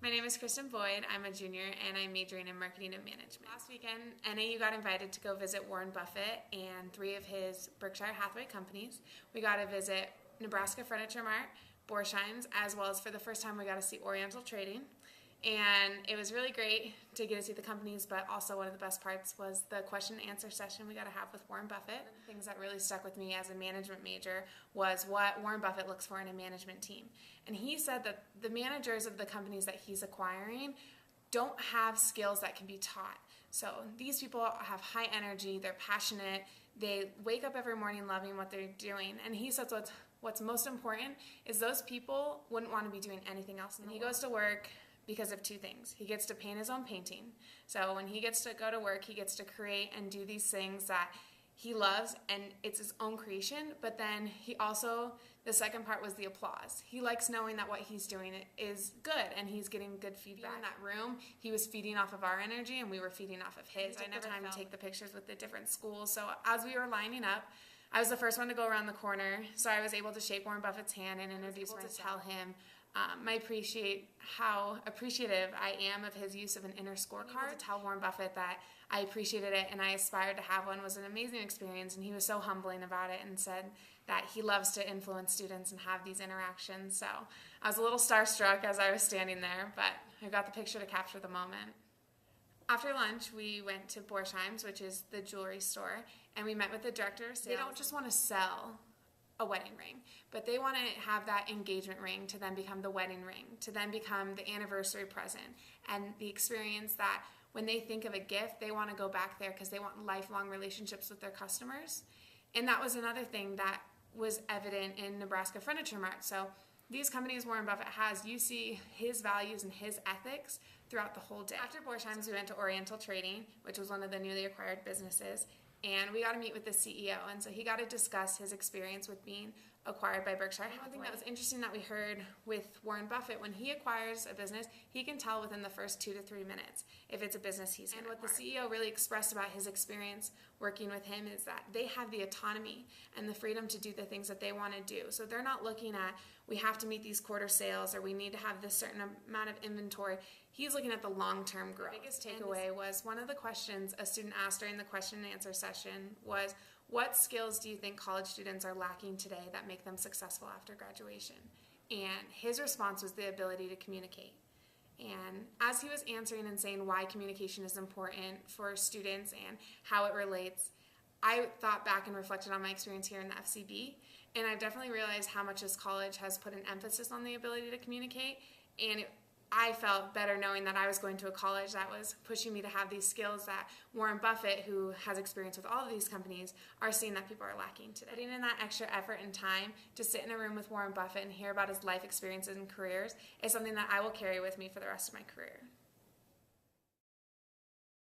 My name is Kristen Boyd. I'm a junior and I'm majoring in marketing and management. Last weekend, NAU got invited to go visit Warren Buffett and 3 of his Berkshire Hathaway companies. We got to visit Nebraska Furniture Mart, Borsheim's, as well as for the first time we got to see Oriental Trading. And it was really great to get to see the companies, but also one of the best parts was the question and answer session we got to have with Warren Buffett. One of the things that really stuck with me as a management major was what Warren Buffett looks for in a management team. And he said that the managers of the companies that he's acquiring don't have skills that can be taught. So these people have high energy, they're passionate, they wake up every morning loving what they're doing. And he says what's most important is those people wouldn't want to be doing anything else. And he goes to work because of 2 things. He gets to paint his own painting. So when he gets to go to work, he gets to create and do these things that he loves, and it's his own creation. But then he also, the second part was the applause. He likes knowing that what he's doing is good and he's getting good feedback. In that room, he was feeding off of our energy and we were feeding off of his. I never had time to take the pictures with the different schools. So as we were lining up, I was the first one to go around the corner, so I was able to shake Warren Buffett's hand and introduce myself. To tell him how appreciative I am of his use of an inner scorecard. To tell Warren Buffett that I appreciated it and I aspired to have one was an amazing experience, and he was so humbling about it and said that he loves to influence students and have these interactions. So I was a little starstruck as I was standing there, but I got the picture to capture the moment. After lunch, we went to Borsheim's, which is the jewelry store, and we met with the director of sales. They don't just want to sell a wedding ring, but they want to have that engagement ring to then become the wedding ring, to then become the anniversary present, and the experience that when they think of a gift, they want to go back there because they want lifelong relationships with their customers. And that was another thing that was evident in Nebraska Furniture Mart. So these companies Warren Buffett has, you see his values and his ethics throughout the whole day. After Borsheim's, we went to Oriental Trading, which was one of the newly acquired businesses, and we got to meet with the CEO, and so he got to discuss his experience with being acquired by Berkshire Hathaway. One thing that was interesting that we heard with Warren Buffett, when he acquires a business, he can tell within the first 2 to 3 minutes if it's a business he's going to acquire. And what the CEO really expressed about his experience working with him is that they have the autonomy and the freedom to do the things that they want to do. So they're not looking at, we have to meet these quarter sales or we need to have this certain amount of inventory. He's looking at the long-term growth. The biggest takeaway was one of the questions a student asked during the question and answer session was, what skills do you think college students are lacking today that make them successful after graduation? And his response was the ability to communicate. And as he was answering and saying why communication is important for students and how it relates, I thought back and reflected on my experience here in the FCB, and I've definitely realized how much this college has put an emphasis on the ability to communicate, and I felt better knowing that I was going to a college that was pushing me to have these skills that Warren Buffett, who has experience with all of these companies, are seeing that people are lacking today. Putting in that extra effort and time to sit in a room with Warren Buffett and hear about his life experiences and careers is something that I will carry with me for the rest of my career.